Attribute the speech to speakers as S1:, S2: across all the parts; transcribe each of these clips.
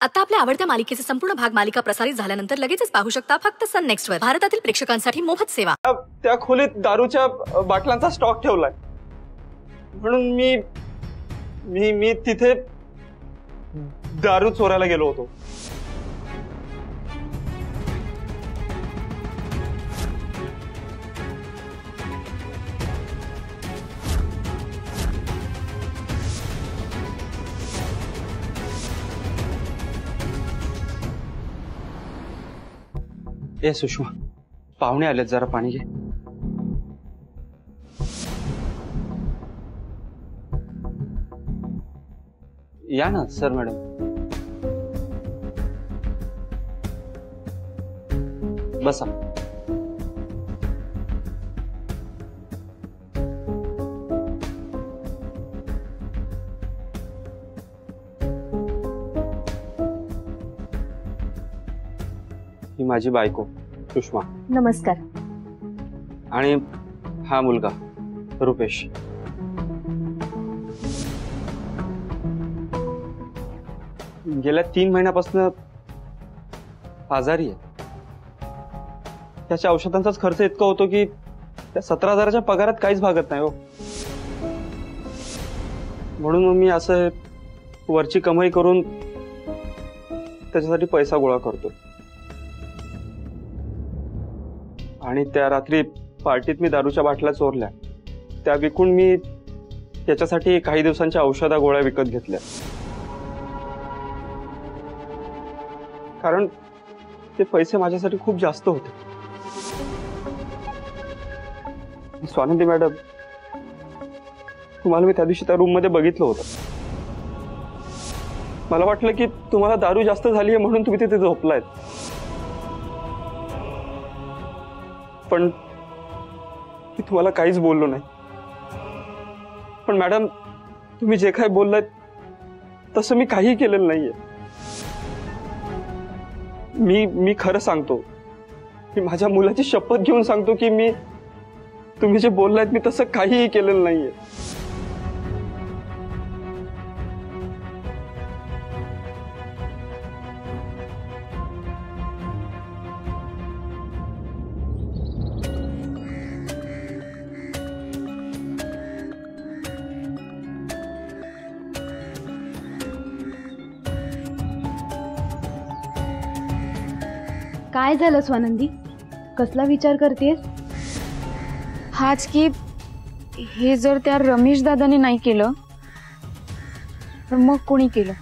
S1: आता आपल्या आवडत्या मालिकेचे संपूर्ण भाग मालिका प्रसारित झाल्यानंतर लगेचच पाहू शकता फक्त सन नेक्स्ट वर। भारतातील प्रेक्षकांसाठी मोफत सेवा।
S2: त्या खोलीत दारूच्या बाटल्यांचा स्टॉक ठेवलाय म्हणून मी तिथे दारू चोरायला गेलो होतो। ए सुषमा, पाहुणे आलेत, जरा पाणी घे। या ना सर मॅडम। बसा। ही माझी बायको सुषमा।
S3: नमस्कार।
S2: आणि हा मुलगा रुपेश। गेल्या 3 महिन्यापासून आजारी आहे। त्याच्या औषधांचाच खर्च इतका होतो की त्या 17,000च्या पगारात काहीच भागत नाही हो। म्हणून मग मी असं वरची कमाई करून त्याच्यासाठी पैसा गोळा करतो। आणि त्या रात्री पार्टीत मी दारूच्या बाटल्या चोरल्या, त्या विकून मी त्याच्यासाठी काही दिवसांच्या औषधा गोळ्या विकत घेतल्या। कारण ते पैसे माझ्यासाठी खूप जास्त होते। स्वानंदी मॅडम, तुम्हाला मी त्या दिवशी त्या रूम मध्ये बघितलं होतं। मला वाटलं की तुम्हाला दारू जास्त झाली आहे म्हणून तुम्ही तिथे झोपलायत, पण मी तुम्हाला काहीच बोललो नाही। पण मॅडम, तुम्ही जे काही बोललात तसं मी काही केलेलं नाहीये। मी खरं सांगतो, मी माझ्या मुलाची शपथ घेऊन सांगतो की तुम्ही जे बोललात मी तसं काहीही केलेलं नाहीये।
S3: काय झालं स्वानंदी? कसला विचार करतेस?
S4: हाच की हे जर त्या रमेश दादाने नाही केलं तर मग कोणी केलं?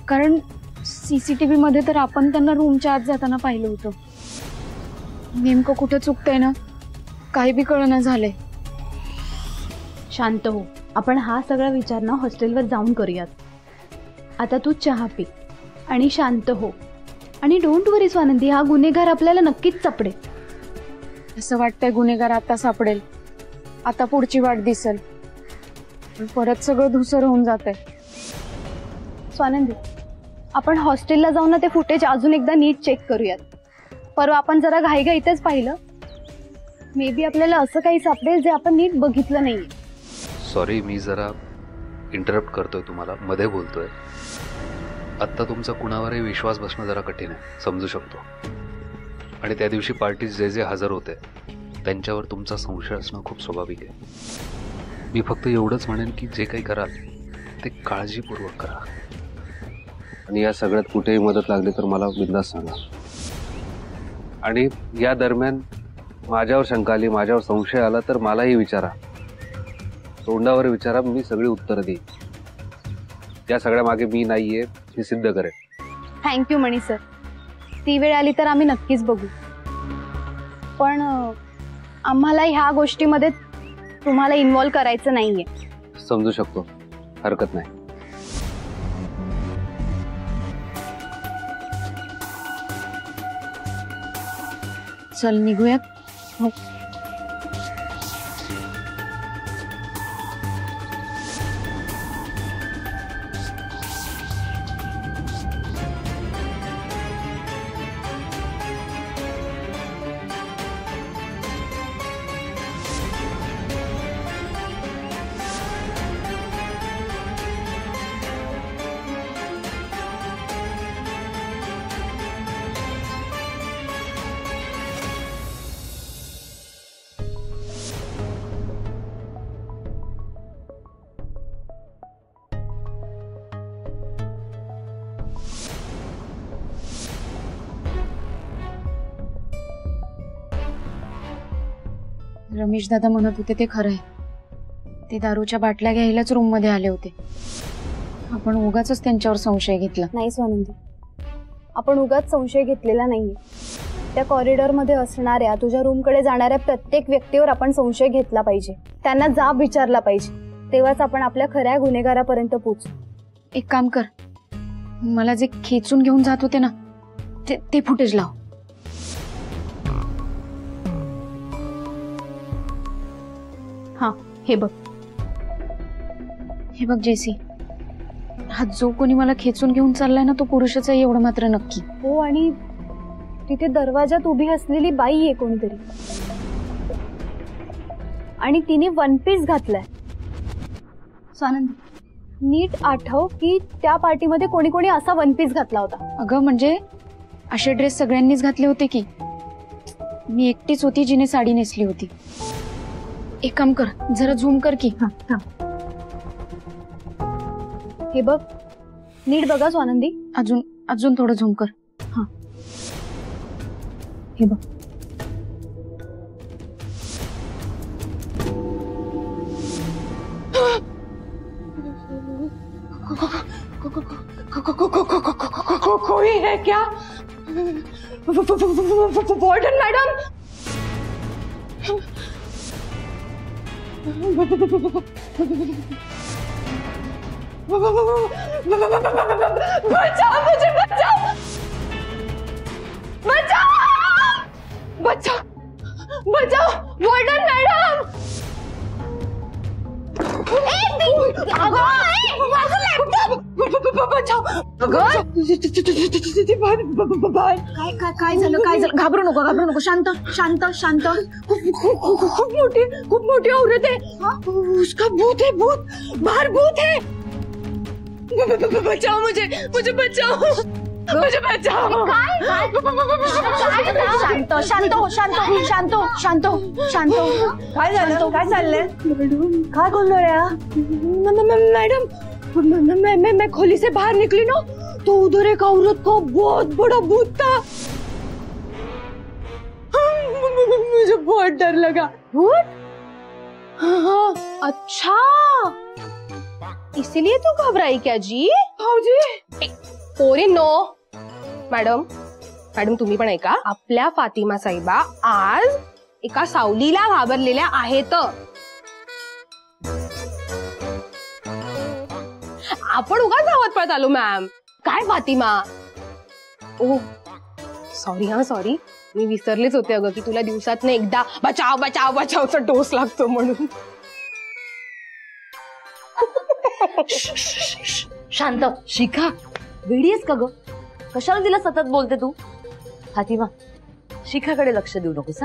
S4: कारण सीसीटीव्ही मध्ये तर आपण त्यांना रूमच्या आत जाताना पाहिलं होतं। नेमकं कुठं चुकतंय ना, काही बी कळना झालंय।
S3: शांत हो, आपण हा सगळा विचार ना हॉस्टेलवर जाऊन करूयात। आता तू चहा पी आणि शांत हो। आणि डोंट वरी स्वानंदी, हा गुन्हेगार आपल्याला नक्कीच सापडेल।
S4: असं वाटतंय गुन्हेगार आता सापडेल, आता पुढची वाट दिसेल, परत सगळं धुसर होऊन जातंय।
S3: स्वानंदी, आपण हॉस्टेलला जाऊन ना ते फुटेज अजून एकदा नीट चेक करूयात। परवा आपण जरा घाईघाईतच पाहिलं, मे बी आपल्याला असं काही सापडेल जे आपण नीट बघितलं नाहीये।
S5: सॉरी, मी जरा इंटरप्ट करतोय, तुम्हाला मध्ये बोलतोय। आत्ता तुमचा कुणावरही विश्वास बसणं जरा कठीण आहे, समजू शकतो। आणि त्या दिवशी पार्टीत जे जे हजर होते त्यांच्यावर तुमचा संशय असणं खूप स्वाभाविक आहे। मी फक्त एवढंच म्हणेन की जे काही कराल ते काळजीपूर्वक करा। आणि या सगळ्यात कुठेही मदत लागली तर मला बिनधास्त सांगा। आणि या दरम्यान माझ्यावर शंका आली, माझ्यावर संशय आला तर मलाही विचारा, तोंडावर विचारा, मी सगळी उत्तरं देईन। या सगळ्या मागे मी नाहीये हे सिद्ध करेन।
S3: थँक्यू मणी सर, ती वेळ आली तर आम्ही नक्कीच बघू। पण आम्हाला ह्या गोष्टीमध्ये तुम्हाला इन्व्हॉल्व करायचं नाहीये।
S5: समजू शकतो, हरकत नाही।
S4: चल निघूयात। हो। रमेश दादा म्हणत होते ते खरं आहे. ते दारूच्या बाटल्या घ्यायलाच रूम मध्ये आले होते. आपण उगाच त्यांच्यावर संशय घेतला.
S3: नाही स्वानंदी, आपण उगाच संशय घेतलेला नाहीये. त्या कॉरिडॉरमध्ये असणाऱ्या तुझ्या रूमकडे जाणाऱ्या प्रत्येक व्यक्तीवर आपण संशय घेतला पाहिजे. त्यांना जाब विचारला पाहिजे. तेव्हाच आपण आपल्या खऱ्या गुन्हेगारापर्यंत पोहोचू.
S4: एक काम कर, मला जे खेचून घेऊन जात होते ना ते फुटेज लाव.
S3: हा, हे बघ.
S4: हे बघ जेसी, हा जो कोणी मला खेचून घेऊन चाललाय ना तो पुरुषच आहे एवढं मात्र नक्की.
S3: हो, आणि तिथे दरवाजात उभी असलेली बाई आहे कोणीतरी, आणि तिने वन पीस घातलाय. स्वानंद, नीट आठव की त्या पार्टीमध्ये कोणी कोणी असा वन पीस घातला होता.
S4: अगं म्हणजे असे ड्रेस सगळ्यांनीच घातले होते की मी एकटीच होती जिने साडी नेसली होती. एक काम कर, जरा झूम कर की.
S3: हे बघ, नीट बघा स्वानंदी.
S4: अजून थोडं झूम कर.
S3: हा, हे बघ.
S6: कोई है क्या? वार्डन मैडम, बचाओ मुझे, बचाओ, बचाओ, बचाओ, बचाओ, वार्डन मैडम.
S4: काय झालं? घाबरू नको, शांत शांत शांत.
S6: खूप मोठी औरत है. उसका भूत है, भूत, बाहर भूत है. बचाओ मुझे बचाओ, मुझे बचाओ.
S4: शांत.
S6: काय झालं? काय चाललंय? काय गोंधळ्या? मैडम, मैं खोली से बाहर निकली ना, तो उधर एक औरत का बहुत बड़ा भूत था. मुझे बहुत डर लगा. भूत? हाँ.
S3: अच्छा, इसीलिए तू घबराई क्या जी?
S6: भाऊ जी.
S7: पोरी नो. मॅडम तुम्ही पण ऐका. आपल्या फातिमा साहिबा आज एका सावलीला घाबरलेल्या आहेत. आपण उगाच धावत पळत आलो मॅम. काय फातिमा? ओ सॉरी, मी विसरलेच होते अगं की तुला दिवसातनं एकदा बचाव बचाव बचावचा डोस लागतो म्हणून.
S8: शांत. शिखा, वेडी आहेस का ग? कशाला तिला सतत बोलते तू? फातिमा, शिखाकडे लक्ष देऊ नकोस.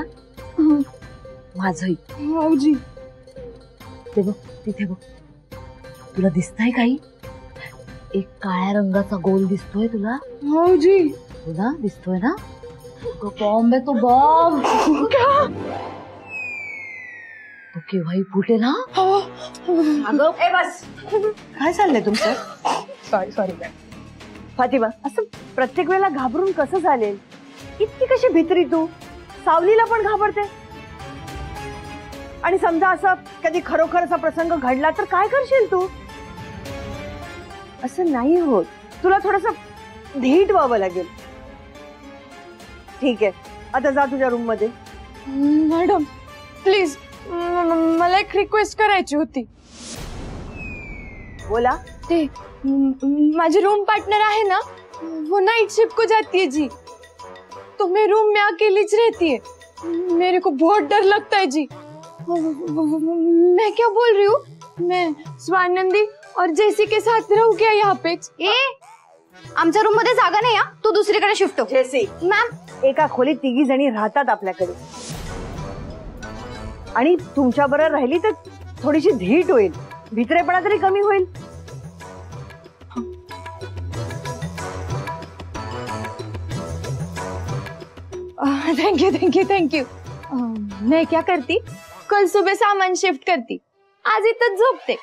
S8: माझंही.
S6: भाऊजी,
S8: ते बघ, तिथे बघ. तुला दिसतंय काही? एक काळ्या रंगाचा गोल दिसतोय तुला?
S6: भाऊजी.
S8: तुला दिसतोय ना? बॉम्ब आहे तो, बॉम्ब. तो केव्हाही फुटेल हा.
S6: अगं बस. काय चाललंय तुमचं?
S7: सॉरी
S6: फातिमा, असं प्रत्येक वेळेला घाबरून कसं चालेल? इतकी कशी भित्री तू? सावलीला पण घाबरते. आणि समजा असं कधी खरोखर असा प्रसंग घडला तर काय करशील तू? असं नाही होत. तुला थोडस धीट व्हावं लागेल. ठीक आहे, आता जा तुझ्या रूम मध्ये.
S4: मॅडम प्लीज, मला एक रिक्वेस्ट करायची होती.
S6: बोला.
S4: ते माझी रूम पार्टनर आहे ना, वो नाइट शिफ्ट को जाती है जी. तो मैं रूम में अकेली रहती है. मेरे को बहुत डर लगता है जी. मैं क्या बोल रही हूँ, मैं स्वानंदी और जेसी के साथ रहूँ क्या यहाँ पे?
S3: आमच्या रूम मध्ये जागा नाही. तू दुसरीकडे शिफ्ट हो.
S6: जेसी
S3: मॅम,
S6: एका खोलीत तिघी जणी राहतात आपल्याकडे, आणि तुमच्या बरोबर राहिली तर थोडीशी धीट होईल, भित्रेपणा तरी कमी होईल.
S4: Thank you. मैं क्या करती, कल सुबह सामान शिफ्ट करती, आज इथं झोपते.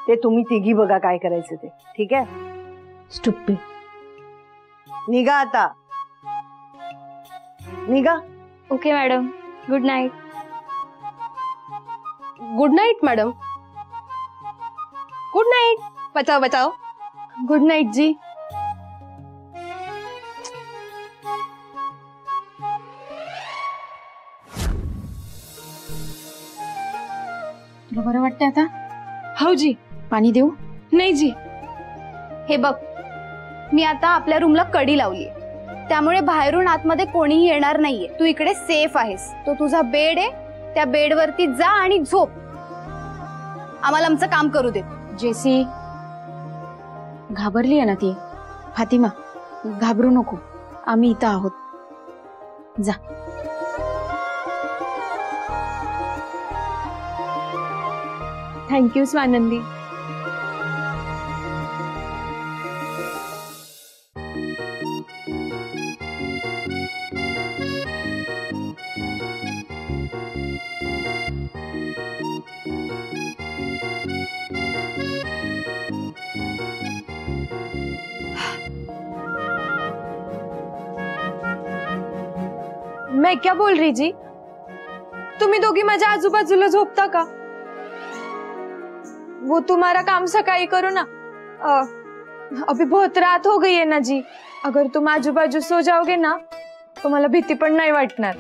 S6: ते तुम्ही तिघी बघा काय करायचं ते. ठीक आहे?
S8: स्टुपिड.
S6: निघा आता, निघा.
S4: Okay madam, good night.
S7: Good night madam. Good night. बचाओ बचाओ.
S4: गुड नाईट जी. तुला बरं वाटतंय आता?
S7: हो जी.
S4: पाणी देऊ?
S7: नाही जी.
S3: हे बघ, मी आता आपल्या रूमला कडी लावली, त्यामुळे बाहेरून आतमध्ये कोणीही येणार नाहीये. तू इकडे सेफ आहेस. तो तुझा बेड आहे, त्या बेडवरती जा आणि झोप. आम्हाला आमचं काम करू दे.
S4: जेसी, घाबरली आहे ना ती. फातिमा, घाबरू नको, आम्ही इथं आहोत. जा.
S7: थँक्यू स्वानंदी.
S4: मैं क्या बोल रही जी? तुम्ही दोघी माझ्या आजूबाजूला झोपता का? वो तुम्हारा काम सकाळी करो ना. अभी बहुत रात हो गई है ना जी. अगर तुम आजू बाजू सो जाओगे ना तो मला भीती पण नाही वाटणार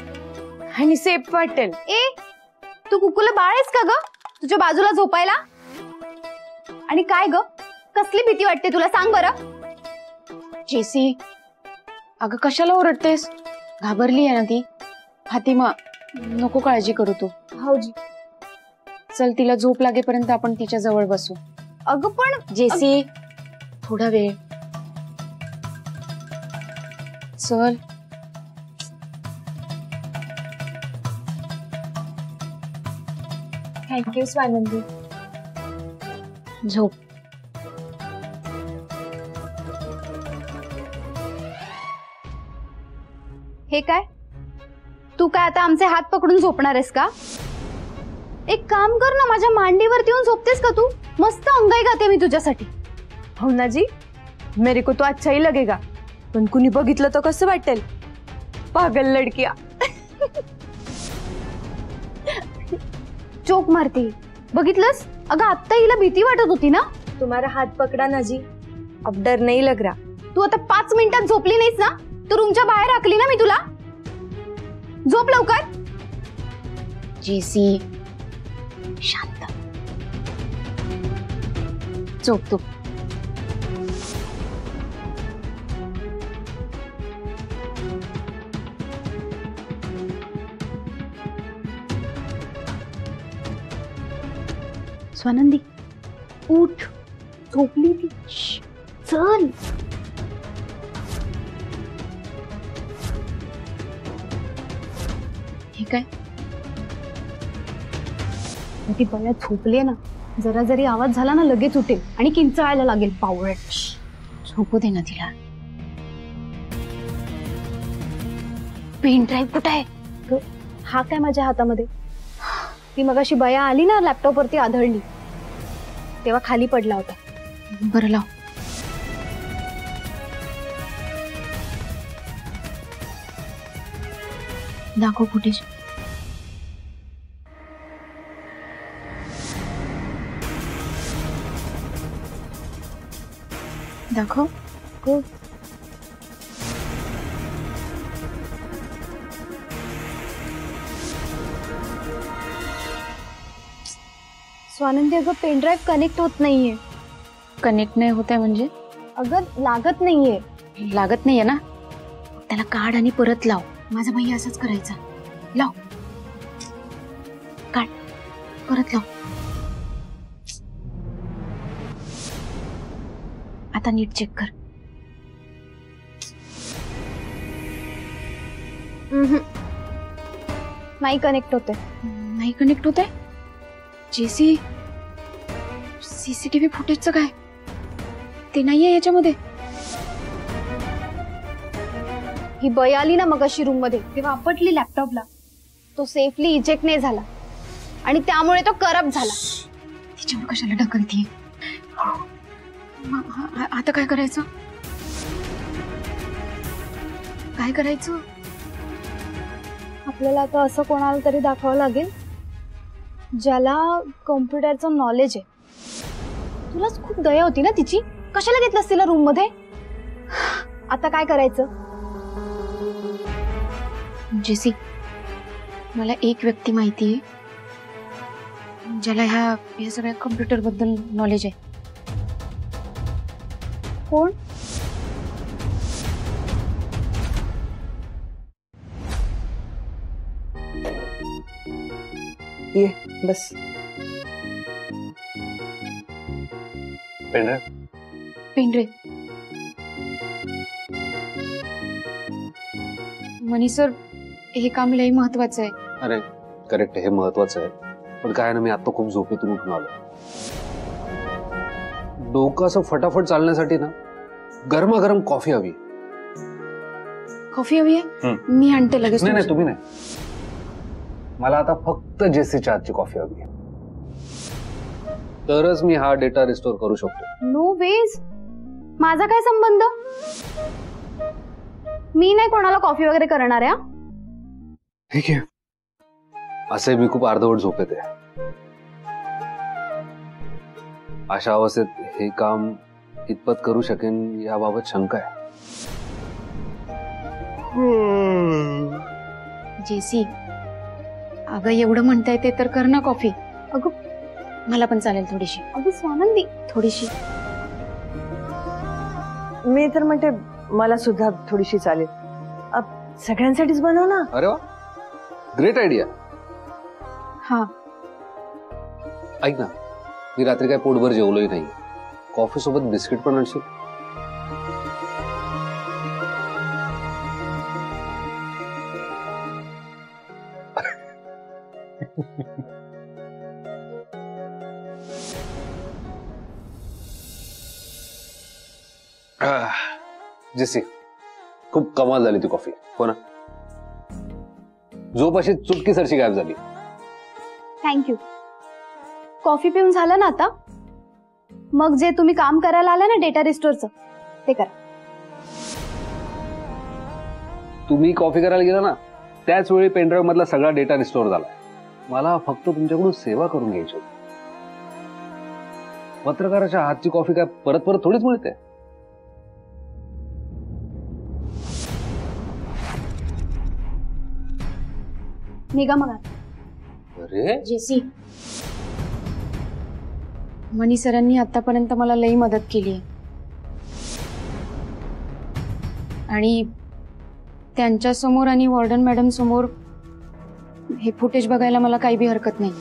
S4: आणि सेफ वाटेल.
S3: ए, तू कुकुला बाळ आहेस का ग, तुझ्या बाजूला झोपायला? आणि काय ग, कसली भीती वाटते तुला, सांग बरं.
S4: जेसी, अगं कशाला ओरडतेस? घाबरली आहे ना ती. फातिमा, नको काळजी करू तू.
S3: हो जी.
S4: चल, तिला झोप लागेपर्यंत आपण तिच्या जवळ बसू.
S3: अगं पण
S4: जेसी, थोडा वेळ. चल.
S7: थँक्यू स्वानंदी.
S4: झोप.
S3: हे काय, तू काय आता आमचे हात पकडून झोपणार आहेस का? एक काम कर ना, माझ्या मांडीवरती येऊन झोपतेस का तू? मस्त अंगाई गाते मी तुझ्यासाठी.
S6: हो ना जी, मेरे को तो अच्छा ही लगेगा, पण कुणी बघितलं तर कसं वाटेल? पागल लडकिया.
S3: चोक मारते, बघितलंस? अगं आत्ता हिला भीती वाटत होती ना.
S6: तुम्हारा हाथ पकड़ा ना जी, अब डर नहीं लग रहा.
S3: तू आता 5 मिनिटात झोपली नाहीस ना, तू रूमच्या बाहेर हाकली ना मी तुला. झोप लवकर.
S4: जेसी, शांत. झोप तू.
S3: स्वानंदी, उठ, झोपली ती. चल.
S4: हे काय?
S3: ती बया झोपली ना, जरा जरी आवाज झाला ना लगेच उठेल आणि किंचाळायला लागेल. पावळट.
S4: झोपू दे ना तिला. पेन ड्राईव्ह कुठे आहे?
S3: हा काय माझ्या हातामध्ये? ती मगाशी बया आली ना, लॅपटॉप वरती आदळली तेव्हा खाली पडला होता.
S4: बरं, लाव. दाखव फुटेज. दाखव.
S3: हो. स्वानंदी, अगं पेन ड्राईव्ह कनेक्ट होत नाहीये.
S4: कनेक्ट नाही होत आहे म्हणजे?
S3: अगं लागत नाहीये.
S4: लागत नाहीये ना, त्याला काढ आणि परत लाव. माझा भैया असंच करायचा. लाव, काढ, परत लाव. आता नीट चेक कर.
S3: नाही कनेक्ट होते.
S4: नाही कनेक्ट होत आहे. जेसी, सीसीटीव्ही फुटेजचं काय? ते नाहीये याच्यामध्ये.
S3: ही बया आली ना मगाशी रूम मध्ये, तेव्हा आपटली लॅपटॉपला. तो सेफली इजेक्ट नाही झाला आणि त्यामुळे तो करप्ट झाला.
S4: तिच्यावर कशाला ढकलतीये? आता काय करायचं? काय करायचं?
S3: आपल्याला आता असं कोणाला तरी दाखवावं लागेल ज्याला कॉम्प्युटरचं नॉलेज आहे. तुलाच खूप दया होती ना तिची. कशाला घेतलंस तिला रूम मध्ये? आता काय करायचं?
S4: जेसी, मला एक व्यक्ती माहिती आहे ज्याला ह्या सगळ्या कम्प्युटर बद्दल नॉलेज आहे.
S3: कोण?
S2: ये बस. पेंढर
S4: पेंढरे. मनी सर, हे काम लई महत्वाचं आहे.
S5: अरे करेक्ट, हे महत्वाचं आहे. पण काय ना, मी आता खूप झोपेतून उठून आलो. डोकं असं फटाफट चालण्यासाठी ना गरमागरम कॉफी हवी.
S4: कॉफी हवी आहे? मी आणते लगेच.
S5: नाही तुम्ही नाही, मला आता फक्त जेसीच्या हातची कॉफी हवी आहे. तरच मी हा डेटा रिस्टोर करू शकतो.
S3: No ways. माझा काय संबंध? मी नाही कोणाला कॉफी वगैरे करणार आहे.
S5: ठीक आहे, असे मी खूप अर्धवट झोपेत आहे. अशा अवस्थेत हे काम कितपत करू शकेन याबाबत शंका आहे.
S4: जेसी, अगं एवढं म्हणताय ते तर कर ना कॉफी.
S3: अगं
S4: मला पण चालेल थोडीशी.
S3: अगं स्वानंदी,
S4: थोडीशी.
S6: मी तर म्हणते मला सुद्धा थोडीशी चालेल. सगळ्यांसाठीच बनव ना.
S5: अरे वा, ग्रेट आयडिया.
S4: हा,
S5: ऐक ना, मी रात्री काय पोटभर जेवलोही नाही. कॉफी सोबत बिस्किट पण आणशील? जेसी, खूप कमाल झाली ती कॉफी. हो ना? झोप अशी चुटकी सरशी गायब झाली.
S3: थँक्यू. कॉफी पिऊन झालं ना आता? मग जे तुम्ही काम करायला आलं ना डेटा रिस्टोरचं, ते करा.
S5: तुम्ही कॉफी करायला गेला ना त्याच वेळी पेनड्राईव्ह मधला सगळा डेटा रिस्टोर झाला. मला फक्त तुमच्याकडून सेवा करून घ्यायची होती. पत्रकाराच्या हातची कॉफी काय परत परत थोडीच मिळते.
S3: निघा मग.
S5: अरे
S4: जेसी, मनी सरांनी आतापर्यंत मला लई मदत केली आहे आणि त्यांच्या समोर आणि वॉर्डन मॅडम समोर हे फुटेज बघायला मला काही बी हरकत नाही.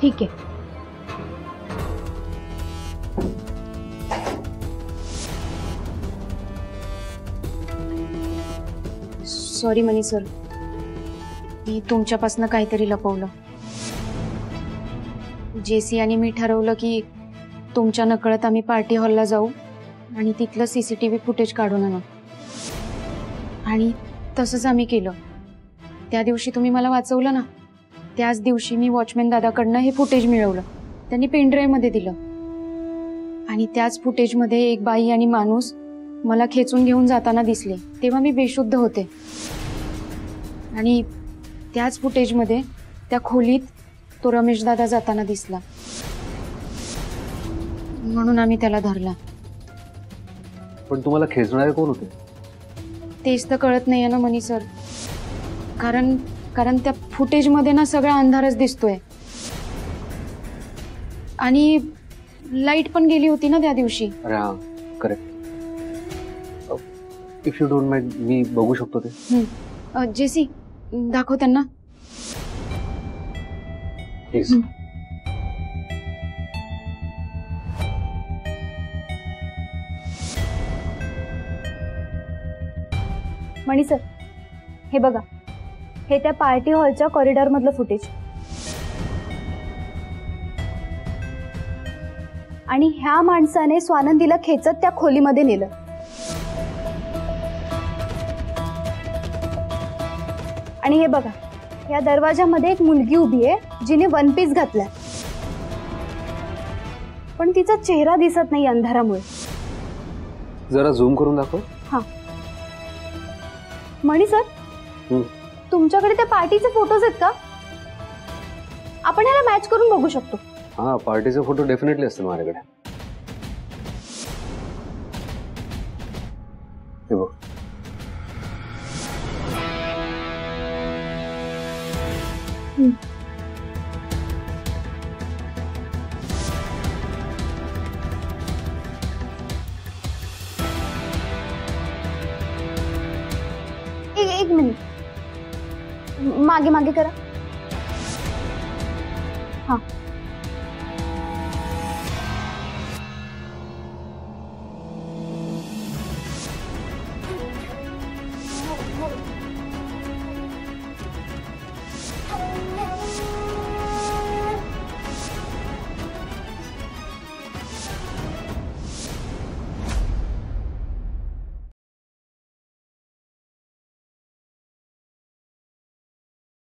S3: ठीक आहे.
S4: सॉरी मनी सर, मी तुमच्यापासून काहीतरी लपवलं. जेसी आणि मी ठरवलं की तुमच्या नकळत आम्ही पार्टी हॉलला जाऊ आणि तिथलं सीसीटीव्ही फुटेज काढून आणू. आणि तसंच आम्ही केलं. त्या दिवशी तुम्ही मला वाचवलं ना, त्याच दिवशी मी वॉचमॅन दादाकडनं हे फुटेज मिळवलं. त्यांनी पेनड्राईव्ह मध्ये दिलं आणि त्याच फुटेजमध्ये एक बाई आणि माणूस मला खेचून घेऊन जाताना दिसले. तेव्हा मी बेशुद्ध होते आणि त्याच फुटेजमध्ये त्या खोलीत तो रमेश दादा जाताना दिसला, म्हणून आम्ही त्याला धरला.
S5: पण तुम्हाला खेचणारे कोण होते?
S4: तेच तर कळत नाहीये ना मनी सर. कारण त्या फुटेजमध्ये ना सगळा अंधारच दिसतोय आणि लाईट पण गेली होती ना त्या दिवशी.
S5: अरे हा, correct. If you don't mind, मी बघू शकतो ते?
S4: जेसी, दाखव त्यांना
S5: प्लीज.
S3: मणी सर, हे बघा, हे त्या पार्टी हॉलच्या कॉरिडॉर मधलं फुटेज आणि ह्या माणसाने स्वानंदीला खेचत त्या खोलीमध्ये नेलं. आणि हे बघा, या दरवाजामध्ये एक मुलगी उभी आहे जिने वन पीस घातलाय, पण तिचा चेहरा दिसत नाही अंधारामुळे.
S5: जरा झूम करून दाखव.
S3: हा मणी सर, तुमच्याकडे त्या पार्टीचे फोटोज आहेत का? आपण ह्याला मॅच करून बघू शकतो.
S5: हा, पार्टीचे फोटो डेफिनेटली असतील माझ्याकडे. हे बघ.
S3: एक मिनिट, मागे मागे करा. हा